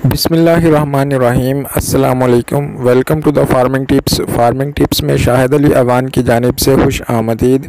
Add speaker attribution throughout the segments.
Speaker 1: बिस्मिल्लाहिर्रहमानिर्रहीम। अस्सलाम वालेकुम। Welcome to the farming tips में शाहिद अली अवान की जानिब से खुश आमदीद।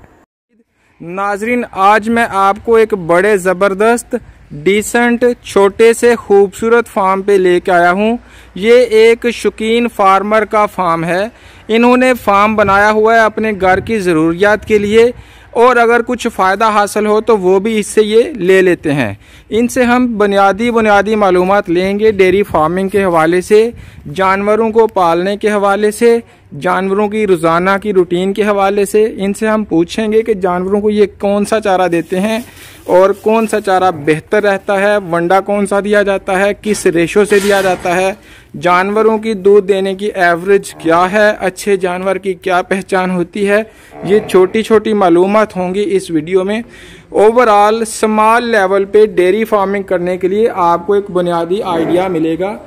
Speaker 1: नाजरीन, आज मैं आपको एक बड़े ज़बरदस्त डिसेंट छोटे से खूबसूरत फार्म पे लेके आया हूँ। ये एक शौकीन फार्मर का फार्म है। इन्होंने फार्म बनाया हुआ है अपने घर की ज़रूरियात के लिए, और अगर कुछ फ़ायदा हासिल हो तो वो भी इससे ये ले लेते हैं। इनसे हम बुनियादी मालूमात लेंगे डेयरी फार्मिंग के हवाले से, जानवरों को पालने के हवाले से, जानवरों की रोज़ाना की रूटीन के हवाले से। इनसे हम पूछेंगे कि जानवरों को ये कौन सा चारा देते हैं और कौन सा चारा बेहतर रहता है, वंडा कौन सा दिया जाता है, किस रेशो से दिया जाता है, जानवरों की दूध देने की एवरेज क्या है, अच्छे जानवर की क्या पहचान होती है। ये छोटी छोटी मालूमात होंगी इस वीडियो में। ओवरऑल स्मॉल लेवल पे डेयरी फार्मिंग करने के लिए आपको एक बुनियादी आइडिया मिलेगा।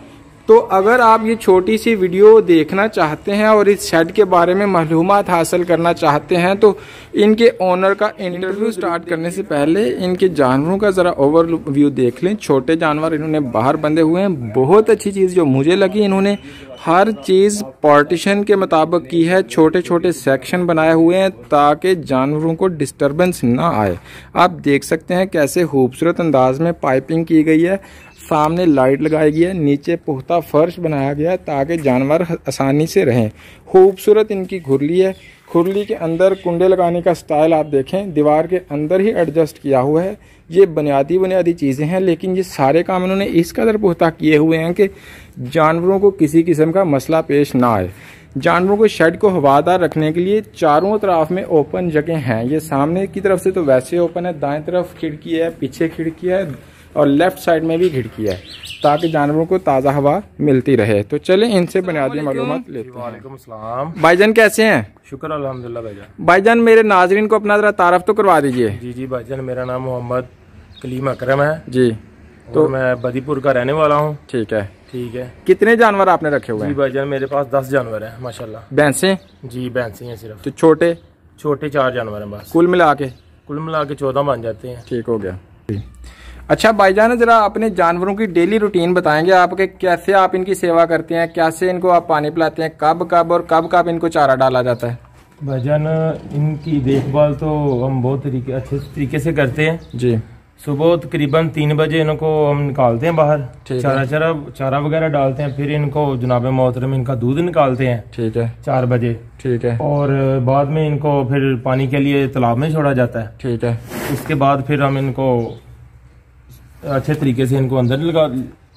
Speaker 1: तो अगर आप ये छोटी सी वीडियो देखना चाहते हैं और इस शेड के बारे में मालूमात हासिल करना चाहते हैं तो इनके ओनर का इंटरव्यू स्टार्ट करने से पहले इनके जानवरों का ज़रा ओवरव्यू देख लें। छोटे जानवर इन्होंने बाहर बंधे हुए हैं। बहुत अच्छी चीज़ जो मुझे लगी, इन्होंने हर चीज़ पार्टीशन के मुताबिक की है। छोटे छोटे सेक्शन बनाए हुए हैं ताकि जानवरों को डिस्टर्बेंस ना आए। आप देख सकते हैं कैसे खूबसूरत अंदाज में पाइपिंग की गई है। सामने लाइट लगाई गई है, नीचे पुख्ता फर्श बनाया गया है ताकि जानवर आसानी से रहें। खूबसूरत इनकी खुरली है। खुरली के अंदर कुंडे लगाने का स्टाइल आप देखें, दीवार के अंदर ही एडजस्ट किया हुआ है। ये बुनियादी चीज़ें हैं, लेकिन ये सारे काम इन्होंने इस कदर पुख्ता किए हुए हैं कि जानवरों को किसी किस्म का मसला पेश ना आए। जानवरों को शेड को हवादार रखने के लिए चारों तरफ में ओपन जगह हैं। ये सामने की तरफ से तो वैसे ओपन है, दाएं तरफ खिड़की है, पीछे खिड़की है और लेफ्ट साइड में भी खिड़की है ताकि जानवरों को ताज़ा हवा मिलती रहे। तो चलें इनसे बुनियादी मालूमात लेते हैं।
Speaker 2: वालेकुम अस्सलाम।
Speaker 1: भाईजान कैसे हैं?
Speaker 2: शुक्र अल्हम्दुलिल्लाह भाईजान।
Speaker 1: भाईजान मेरे नाजरीन को अपना जरा तारफ तो करवा दीजिए।
Speaker 2: जी भाईजान, मेरा नाम मोहम्मद कलीम अकरम है
Speaker 1: जी।
Speaker 2: तो मैं बदीपुर का रहने वाला हूँ।
Speaker 1: ठीक है।
Speaker 2: कितने
Speaker 1: जानवर आपने रखे हुए हैं?
Speaker 2: जी भाईजान, मेरे पास 10 जानवर हैं माशाल्लाह।
Speaker 1: भैंसे?
Speaker 2: जी भैंसे हैं सिर्फ।
Speaker 1: तो छोटे
Speaker 2: 4 जानवर हैं बस।
Speaker 1: कुल मिला के
Speaker 2: 14 बन जाते हैं।
Speaker 1: ठीक हो गया। अच्छा भाईजान, जरा अपने जानवरों की डेली रूटीन बताएंगे आपके, कैसे आप इनकी सेवा करते हैं, कैसे इनको आप पानी पिलाते हैं, कब और कब इनको चारा डाला जाता है?
Speaker 2: भाईजान, इनकी देखभाल तो हम बहुत अच्छे तरीके से करते हैं जी। सुबह तकरीबन 3 बजे इनको हम निकालते हैं बाहर, चारा वगैरह डालते हैं। फिर इनको जनाब मोहतरम इनका दूध निकालते हैं। ठीक है। 4 बजे। ठीक है। और बाद में इनको फिर पानी के लिए तालाब में छोड़ा जाता है। ठीक है। उसके बाद फिर हम इनको अच्छे तरीके से इनको अंदर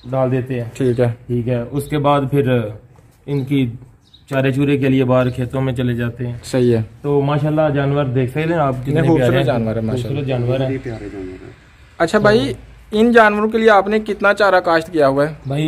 Speaker 2: डाल देते हैं। ठीक है। ठीक है। उसके बाद फिर इनकी चारे चूरे के लिए बाहर खेतों में चले जाते हैं। सही है। तो माशाल्लाह जानवर देख सकते हैं आप, कितने खूबसूरत जानवर है, खूबसूरत जानवर है।
Speaker 1: अच्छा भाई, इन जानवरों के लिए आपने कितना चारा काश्त किया हुआ है?
Speaker 2: भाई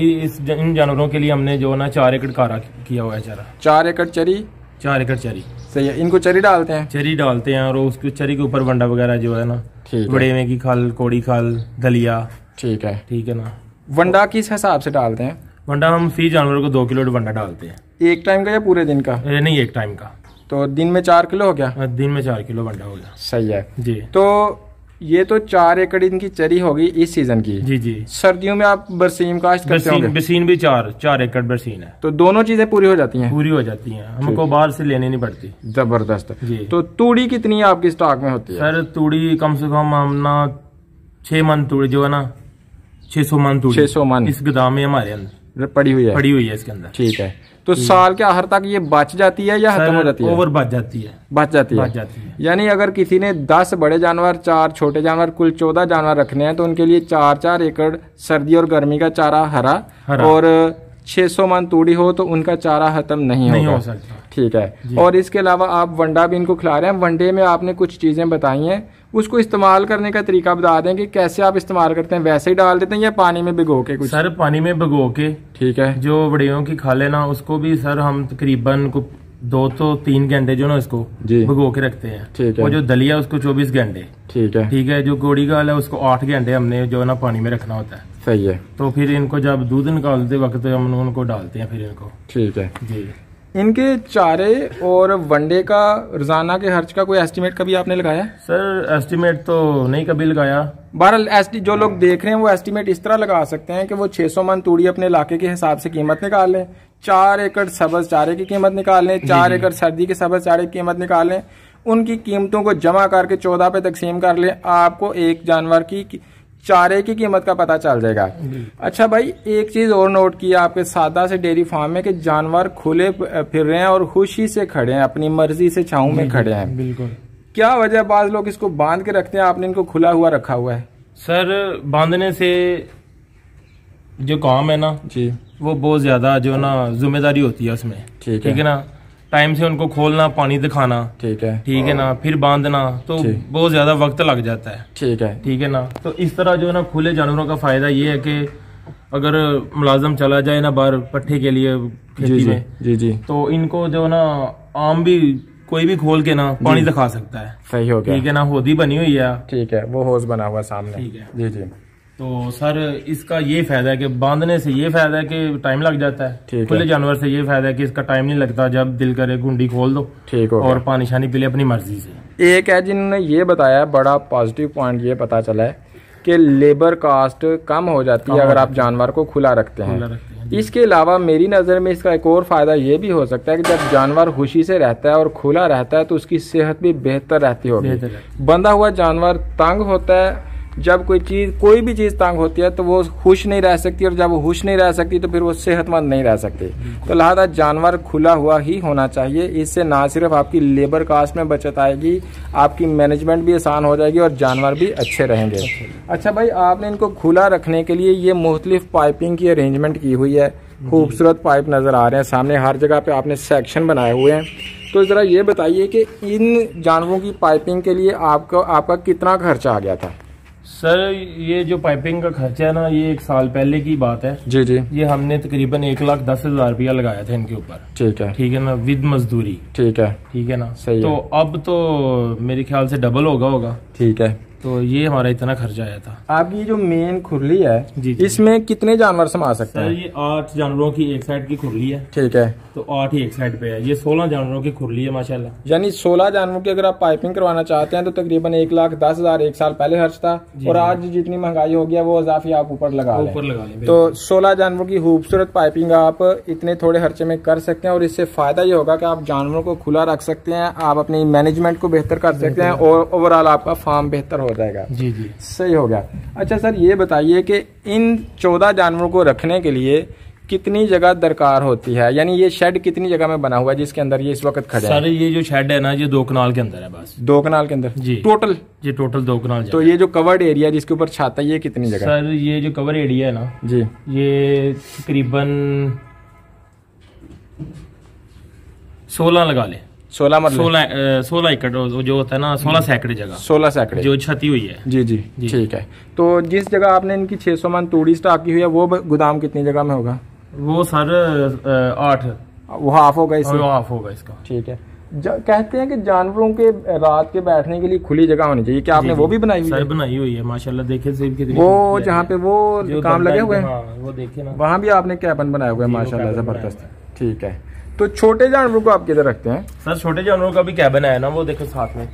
Speaker 2: इन जानवरों के लिए हमने जो ना 4 एकड़ कारा किया हुआ है चारा।
Speaker 1: 4 एकड़ चरी?
Speaker 2: 4 एकड़ चरी।
Speaker 1: सही है। इनको चरी डालते हैं?
Speaker 2: चरी डालते हैं और उसकी चरी के ऊपर वंडा वगैरह जो है ना, बड़ेवे की खाल, कोड़ी खाल, दलिया। ठीक है। ठीक है ना।
Speaker 1: वंडा किस हिसाब से डालते हैं?
Speaker 2: वंडा हम फी जानवर को 2 किलो वंडा डालते हैं।
Speaker 1: एक टाइम का या पूरे दिन का?
Speaker 2: नहीं, एक टाइम का।
Speaker 1: तो दिन में 4 किलो हो गया?
Speaker 2: दिन में 4 किलो वंडा हो गया।
Speaker 1: सही है
Speaker 2: जी।
Speaker 1: तो ये तो 4 एकड़ इनकी चरी होगी इस सीजन की।
Speaker 2: जी जी।
Speaker 1: सर्दियों में आप बरसीन काश्त करते होंगे?
Speaker 2: बरसीन भी 4 एकड़ बरसीन है।
Speaker 1: तो दोनों चीजें पूरी हो जाती हैं?
Speaker 2: पूरी हो जाती हैं, हमको बाहर से लेनी नहीं पड़ती।
Speaker 1: जबरदस्त
Speaker 2: जी।
Speaker 1: तो तूड़ी कितनी आपकी स्टॉक में होती है?
Speaker 2: सर तूड़ी कम से कम हम ना 6 मन तूड़ी जो है ना, 600 मन तूड़ी।
Speaker 1: 600 मन
Speaker 2: इस गोदाम में हमारे अंदर
Speaker 1: पड़ी हुई है
Speaker 2: इसके अंदर।
Speaker 1: ठीक है। तो साल के आखिर तक ये बच जाती है या खत्म हो जाती है?
Speaker 2: ओवर बच जाती है।
Speaker 1: बच जाती है। यानी अगर किसी ने 10 बड़े जानवर, 4 छोटे जानवर, कुल 14 जानवर रखने हैं तो उनके लिए 4-4 एकड़ सर्दी और गर्मी का चारा हरा और 600 मन तूड़ी हो तो उनका चारा खत्म नहीं हो सकता। ठीक है। और इसके अलावा आप वंडा भी इनको खिला रहे हैं। वनडे में आपने कुछ चीजें बताई हैं, उसको इस्तेमाल करने का तरीका बता दें कि कैसे आप इस्तेमाल करते हैं? वैसे ही डाल देते हैं या पानी में भिगो के? कुछ
Speaker 2: सर पानी में भिगो के। ठीक है। जो बड़ियों की खाले ना, उसको भी सर हम तकरीबन 2 तो 3 घंटे जो ना इसको भिगो के रखते हैं। ठीक है। और जो दलिया उसको 24 घंटे। ठीक है। ठीक है। जो गोड़ी गाल है उसको 8 घंटे हमने जो है ना पानी में रखना होता है। सही है। तो फिर इनको जब दूध निकालते वक्त हम उनको डालते हैं फिर इनको। ठीक है जी।
Speaker 1: इनके चारे और वनडे का रोजाना के खर्च का कोई एस्टीमेट कभी आपने लगाया?
Speaker 2: सर एस्टीमेट तो नहीं कभी लगाया।
Speaker 1: बहरहाल जो लोग देख रहे हैं वो एस्टीमेट इस तरह लगा सकते हैं कि वो 600 मन तूड़ी अपने इलाके के हिसाब से कीमत निकाल लें, 4 एकड़ सब्ज चारे की कीमत निकाल लें, 4 एकड़ सर्दी के सब्ज चारे की कीमत निकाल लें, उनकी कीमतों को जमा करके 14 पे तकसीम कर लें, आपको एक जानवर की चारे की कीमत का पता चल जाएगा। अच्छा भाई, एक चीज और नोट किया आपके सादा से डेयरी फार्म में कि जानवर खुले फिर रहे हैं और खुशी से खड़े हैं, अपनी मर्जी से छांव में खड़े हैं।
Speaker 2: बिल्कुल।
Speaker 1: क्या वजह बाज लोग इसको बांध के रखते हैं, आपने इनको खुला हुआ रखा हुआ है?
Speaker 2: सर बांधने से जो काम है ना
Speaker 1: जी,
Speaker 2: वो बहुत ज्यादा जो ना जिम्मेदारी होती है उसमें। ठीक है ना, टाइम से उनको खोलना, पानी दिखाना, ठीक है ना, फिर बांधना, तो बहुत ज्यादा वक्त लग जाता है। ठीक है ना। तो इस तरह जो है ना खुले जानवरों का फायदा ये है कि अगर मुलाजम चला जाए ना बाहर पट्ठे के लिए खेती में, जी, तो इनको जो ना आम भी कोई भी खोल के ना पानी दिखा सकता है।
Speaker 1: सही हो गया।
Speaker 2: ठीक है ना, होदी बनी हुई है।
Speaker 1: ठीक है, वो होज बना हुआ सामने।
Speaker 2: ठीक है
Speaker 1: जी जी।
Speaker 2: तो सर इसका ये फायदा है कि बांधने से ये फायदा है कि टाइम लग जाता है। खुले जानवर से ये फायदा है कि इसका टाइम नहीं लगता, जब दिल करे गुंडी खोल दो। ठीक हो, और पानी शानी पी ले अपनी मर्जी से।
Speaker 1: एक है जिन्होंने ये बताया, बड़ा पॉजिटिव पॉइंट ये पता चला है कि लेबर कास्ट कम हो जाती है अगर आप जानवर को खुला रखते हैं। इसके अलावा मेरी नज़र में इसका एक और फायदा ये भी हो सकता है कि जब जानवर खुशी से रहता है और खुला रहता है तो उसकी सेहत भी बेहतर रहती होगी। बंधा हुआ जानवर तंग होता है, जब कोई भी चीज तंग होती है तो वो खुश नहीं रह सकती, और जब वो खुश नहीं रह सकती तो फिर वो सेहतमंद नहीं रह सकती। तो लिहाजा जानवर खुला हुआ ही होना चाहिए। इससे ना सिर्फ आपकी लेबर कास्ट में बचत आएगी, आपकी मैनेजमेंट भी आसान हो जाएगी और जानवर भी अच्छे रहेंगे। अच्छा भाई, आपने इनको खुला रखने के लिए ये मुख्तलिफ पाइपिंग की अरेंजमेंट की हुई है, खूबसूरत पाइप नजर आ रहे हैं सामने, हर जगह पे आपने सेक्शन बनाए हुए हैं। तो जरा ये बताइए कि इन जानवरों की पाइपिंग के लिए आपका कितना खर्चा आ गया था?
Speaker 2: सर ये जो पाइपिंग का खर्चा है ना, ये 1 साल पहले की बात है। जी जी। ये हमने तकरीबन 1,10,000 रुपया लगाया था इनके ऊपर। ठीक है ना, विद मजदूरी। ठीक है ना। सही तो है। अब तो मेरे ख्याल से डबल होगा। ठीक है। तो ये हमारा इतना खर्चा आया था। आपकी जो मेन खुरली है जी, इसमें कितने जानवर समा सकते हैं? ये 8 जानवरों की एक साइड की खुरली है। ठीक है। तो 8 ही एक साइड पे है। ये 16 जानवरों की खुरली है माशाल्लाह। यानी 16 जानवरों की अगर आप पाइपिंग करवाना चाहते हैं तो तकरीबन 1,10,000 1 साल पहले खर्च था, और आज जितनी महंगाई हो गया वो इजाफी आप ऊपर लगा लें। तो 16 जानवरों की खूबसूरत पाइपिंग आप इतने थोड़े खर्चे में कर सकते हैं, और इससे फायदा ये होगा कि आप जानवरों को खुला रख सकते हैं, आप अपनी मैनेजमेंट को बेहतर कर सकते हैं, और ओवरऑल आपका फार्म बेहतर हो जाएगा। जी जी, सही हो गया। अच्छा सर, ये बताइए कि इन 14 जानवरों को रखने के लिए कितनी जगह दरकार होती है, यानी ये शेड कितनी जगह में बना हुआ है जिसके अंदर ये इस वक्त खड़े हैं? सर ये जो शेड है ना, ये 2 कनाल के अंदर है बस। 2
Speaker 1: कनाल के अंदर जी, टोटल?
Speaker 2: जी टोटल 2 कनाल।
Speaker 1: तो ये जो कवर्ड एरिया जिसके ऊपर छाता है, ये कितनी जगह?
Speaker 2: सर ये जो कवर एरिया है ना जी, ये तकरीबन 16 लगा ले। 16 एकड़ जो होता है ना, 16 सैकड़े जगह, 16 सैकड़े जो छती हुई है। जी जी, ठीक है। तो जिस जगह आपने इनकी 600 मन तूड़ी स्टॉक की हुई है, वो गोदाम कितनी जगह में होगा? वो सर 8, वो हाफ होगा इसका। हाफ होगा इसका। ठीक है। कहते हैं कि जानवरों के रात के बैठने के लिए खुली जगह होनी चाहिए, क्या आपने वो भी बनाई हुई है? बनाई हुई है माशाल्लाह। देखे वो जहाँ पे वो काम लगे हुए हैं, वो देखे ना, वहाँ भी आपने कैबिन बनाए हुए हैं माशाल्लाह, जबरदस्त। ठीक है। तो छोटे जानवरों को आप किधर रखते हैं? सर छोटे जानवरों का भी कैबिन है ना, वो देखो साथ में।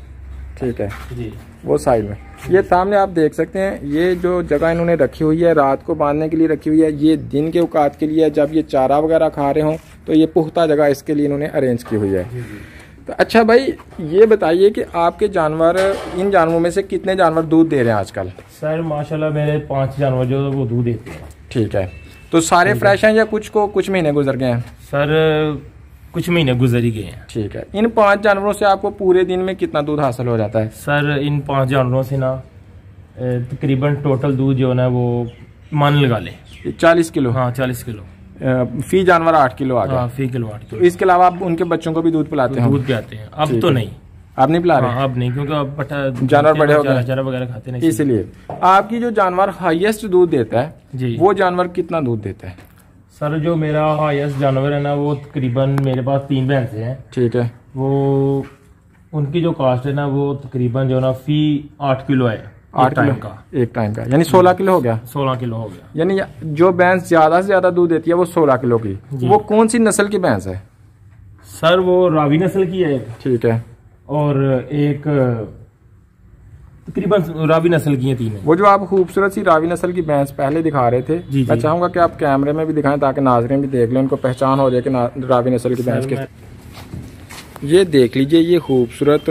Speaker 2: ठीक है जी, वो साइड में। ये सामने आप देख सकते हैं, ये जो जगह इन्होंने रखी हुई है रात को बांधने के लिए रखी हुई है, ये दिन के औकात के लिए, जब ये चारा वगैरह खा रहे हों तो ये पुख्ता जगह इसके लिए इन्होंने अरेंज की हुई है। तो अच्छा भाई, ये बताइए कि आपके जानवर, इन जानवरों में से कितने जानवर दूध दे रहे हैं आजकल? सर माशाल्लाह मेरे 5 जानवर जो वो दूध देते हैं। ठीक है। तो सारे फ्रेश हैं या कुछ महीने गुजर गए हैं? सर कुछ महीने गुजर ही गए हैं। ठीक है। इन 5 जानवरों से आपको पूरे दिन में कितना दूध हासिल हो जाता है? सर इन 5 जानवरों से ना तकरीबन टोटल दूध जो है ना, वो मान लगा ले 40 किलो। हाँ 40 किलो। फी जानवर 8 किलो आ गया। फी किलो 8 किलो। इसके अलावा आप उनके बच्चों को भी दूध पिलाते हैं? दूध पिलाते हैं। अब तो नहीं, आप नहीं पिला रहे? अब नहीं, क्योंकि अब जानवर बड़े हो गए, चारा वगैरह खाते नहीं, इसलिए। आपकी जो जानवर हाईएस्ट दूध देता है जी, वो जानवर कितना दूध देता है? सर जो मेरा हाईएस्ट जानवर है ना, वो तकरीबन मेरे पास 3 भैंसे हैं। ठीक है। वो उनकी जो कास्ट है ना, वो तकरीबन जो ना फी 8 किलो है। 8 टाइम का, एक टाइम का, यानी 16 किलो हो गया। 16 किलो हो गया। यानी जो भैंस ज्यादा से ज्यादा दूध देती है वो 16 किलो की। वो कौन सी नस्ल की भैंस है? सर वो रावी नस्ल की है।
Speaker 1: ठीक है।
Speaker 2: और एक तकरीबन रावी नस्ल की है 3 है।
Speaker 1: वो जो आप खूबसूरत सी रावी नस्ल की भैंस पहले दिखा रहे थे, मैं चाहूंगा कि आप कैमरे में भी दिखाएं ताकि नाज़रीन भी देख लें, उनको पहचान हो जाए कि रावी नस्ल की भैंस के। ये देख लीजिए, ये खूबसूरत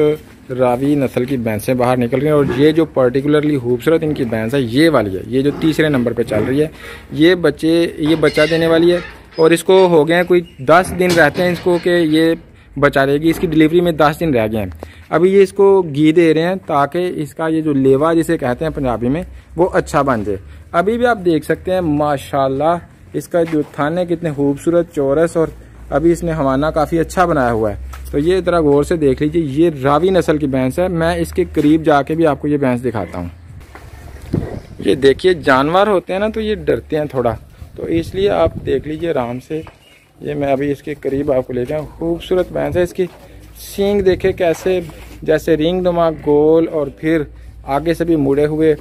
Speaker 1: रावी नस्ल की भैंसें बाहर निकल रही हैं और ये जो पर्टिकुलरली खूबसूरत इनकी भैंस है ये वाली है, ये जो तीसरे नंबर पे चल रही है। ये बच्चा देने वाली है और इसको हो गए हैं कोई 10 दिन रहते हैं इसको कि ये बचा रहेगी। इसकी डिलीवरी में 10 दिन रह गए हैं। अभी ये इसको घी दे रहे हैं ताकि इसका ये जो लेवा जिसे कहते हैं पंजाबी में वो अच्छा बन जाए। अभी भी आप देख सकते हैं माशाल्लाह इसका जो थान है कितने खूबसूरत चौरस, और अभी इसने हवाना काफ़ी अच्छा बनाया हुआ है। तो ये ज़रा गौर से देख लीजिए, ये रावी नस्ल की भैंस है। मैं इसके करीब जाके भी आपको ये भैंस दिखाता हूँ। ये देखिए, जानवर होते हैं ना तो ये डरते हैं थोड़ा, तो इसलिए आप देख लीजिए आराम से। ये मैं अभी इसके करीब आपको लेके आऊँ। खूबसूरत भैंस है। इसकी सींग देखे कैसे जैसे रिंग नुमा गोल और फिर आगे से भी मुड़े हुए।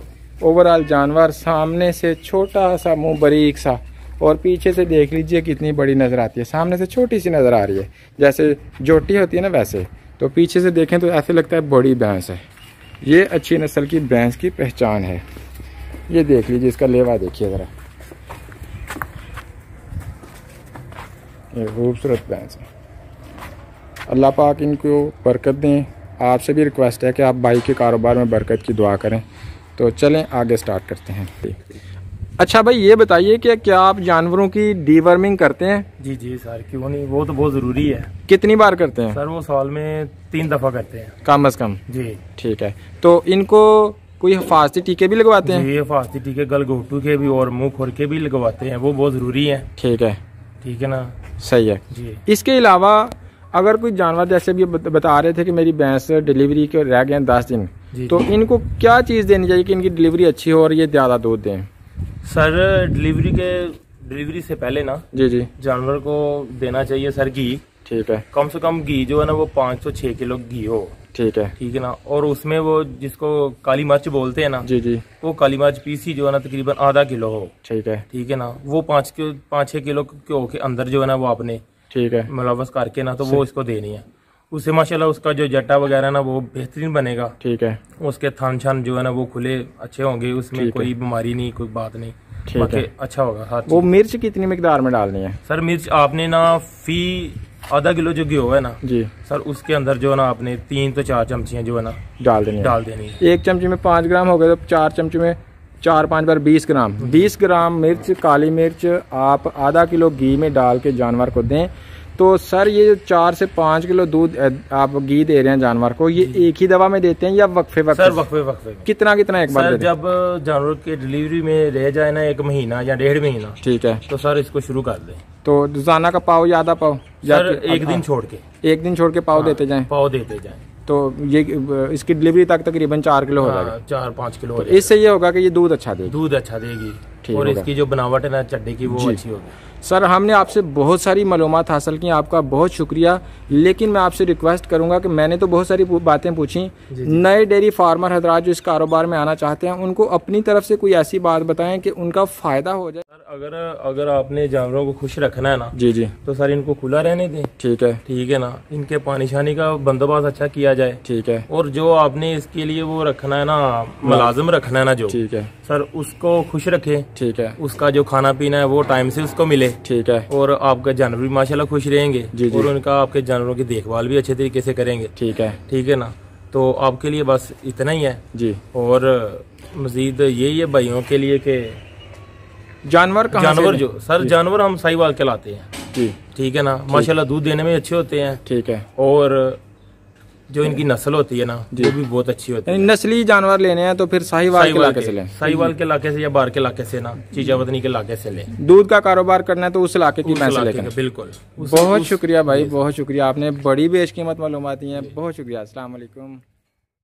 Speaker 1: ओवरऑल जानवर सामने से छोटा सा मुंह बारीक सा, और पीछे से देख लीजिए कितनी बड़ी नज़र आती है। सामने से छोटी सी नज़र आ रही है जैसे जोटी होती है ना वैसे, तो पीछे से देखें तो ऐसे लगता है बड़ी भैंस है। ये अच्छी नस्ल की भैंस की पहचान है। ये देख लीजिए, इसका लेवा देखिए ज़रा, ये खूबसूरत भैंस है। अल्लाह पाक इनको बरकत दें। आपसे भी रिक्वेस्ट है कि आप भाई के कारोबार में बरकत की दुआ करें। तो चलें आगे स्टार्ट करते हैं। अच्छा भाई, ये बताइए कि क्या आप जानवरों की डीवर्मिंग करते हैं?
Speaker 2: जी जी सर, क्यों नहीं, वो तो बहुत ज़रूरी है।
Speaker 1: कितनी बार करते हैं?
Speaker 2: सर वो साल में 3 दफ़ा करते हैं
Speaker 1: कम अज़ कम।
Speaker 2: जी ठीक
Speaker 1: है। तो इनको कोई हिफाजती टीके भी लगवाते हैं?
Speaker 2: जी, हिफाजती टीके गलघोटू के भी और मुँह खुर के भी लगवाते हैं, वो बहुत ज़रूरी है।
Speaker 1: ठीक है ना, सही है जी। इसके अलावा अगर कोई जानवर, जैसे भी बता रहे थे कि मेरी भैंस डिलीवरी के रह गए 10 दिन, तो इनको क्या चीज़ देनी चाहिए कि इनकी डिलीवरी अच्छी हो और ये ज़्यादा दूध दें?
Speaker 2: सर डिलीवरी से पहले ना जी जानवर को देना चाहिए सर घी। ठीक है। कम से कम घी जो है ना वो 5 से 6 किलो घी हो। ठीक है ना। और उसमें वो जिसको काली मिर्च बोलते हैं ना जी, वो काली मिर्च पीसी जो है ना तकरीबन आधा किलो हो। ठीक है ना। वो 5-6 किलो घ्यो के अंदर जो है ना वो आपने मुलव्वस करके ना तो वो इसको देनी है। उससे माशाल्लाह उसका जो जट्टा वगैरह ना वो बेहतरीन बनेगा। ठीक है। उसके थान छान जो है ना वो खुले अच्छे होंगे, उसमें कोई बीमारी नहीं, कोई बात नहीं, बाकी अच्छा होगा।
Speaker 1: वो मिर्च कितनी मिकदार में डालनी है?
Speaker 2: सर मिर्च आपने ना फी आधा किलो जो घी है ना जी सर, उसके अंदर जो है ना आपने 3 से 4 चमचियाँ जो है ना डाल देनी है।
Speaker 1: 1 चमचे में 5 ग्राम हो गए तो 4 चमचे में 4-5 बार 20 ग्राम। 20 ग्राम मिर्च, काली मिर्च आप आधा किलो घी में डाल के जानवर को दें। तो सर ये जो 4 से 5 किलो दूध आप घी दे रहे हैं जानवर को, ये एक ही दवा में देते हैं या वक्फे?
Speaker 2: सर वक्फे
Speaker 1: कितना एक बार?
Speaker 2: जब जानवर के डिलीवरी में रह जाए ना 1 महीना या 1.5 महीना, ठीक है, तो सर इसको शुरू कर दें।
Speaker 1: तो रोजाना का पाव या आधा पाव?
Speaker 2: सर 1 दिन छोड़ के
Speaker 1: 1 दिन छोड़ के पाव देते जाएं। तो ये इसकी डिलीवरी तक तकरीबन 4 किलो हो जाएगा।
Speaker 2: 4-5 किलो
Speaker 1: तो इससे ये होगा कि ये दूध अच्छा
Speaker 2: देगी और इसकी जो बनावट है ना चड्डे की वो अच्छी होगी।
Speaker 1: सर हमने आपसे बहुत सारी मालूमात हासिल की, आपका बहुत शुक्रिया। लेकिन मैं आपसे रिक्वेस्ट करूंगा कि मैंने तो बहुत सारी बातें पूछी, नए डेयरी फार्मर हजरात जो इस कारोबार में आना चाहते हैं उनको अपनी तरफ से कोई ऐसी बात बताएं कि उनका फायदा हो जाए।
Speaker 2: सर अगर आपने जानवरों को खुश रखना है ना जी तो सर इनको खुला रहने दें। ठीक है ना। इनके पानी शानी का बंदोबस्त अच्छा किया जाए। ठीक है। और जो आपने इसके लिए वो रखना है ना, मुलाजिम रखना है ना जो, ठीक है सर, उसको खुश रखे। ठीक है। उसका जो खाना पीना है वो टाइम से उसको मिले। ठीक है। और आपका जानवर भी माशाल्लाह खुश रहेंगे जी, और उनका आपके जानवरों की देखभाल भी अच्छे तरीके से करेंगे। ठीक है ना। तो आपके लिए बस इतना ही है जी। और मजीद यही है भाइयों के लिए कि जानवर जो सर जानवर हम साहिवाल के लाते हैं जी। ठीक है ना। माशाल्लाह दूध देने में अच्छे होते हैं। ठीक है। और जो इनकी नस्ल होती है ना वो भी बहुत अच्छी होती है।
Speaker 1: नस्ली जानवर लेने हैं तो फिर साहिवाल के इलाके से लें।
Speaker 2: साहिवाल के इलाके से या बाहर के इलाके से ना, चीजावतनी के इलाके से लें।
Speaker 1: दूध का कारोबार करना है तो उस इलाके की मैंने लेकर।
Speaker 2: बिल्कुल।
Speaker 1: बहुत शुक्रिया भाई, बहुत शुक्रिया। आपने बड़ी बेशकीमत मालूमात दी हैं। बहुत शुक्रिया। अस्सलाम वालेकुम।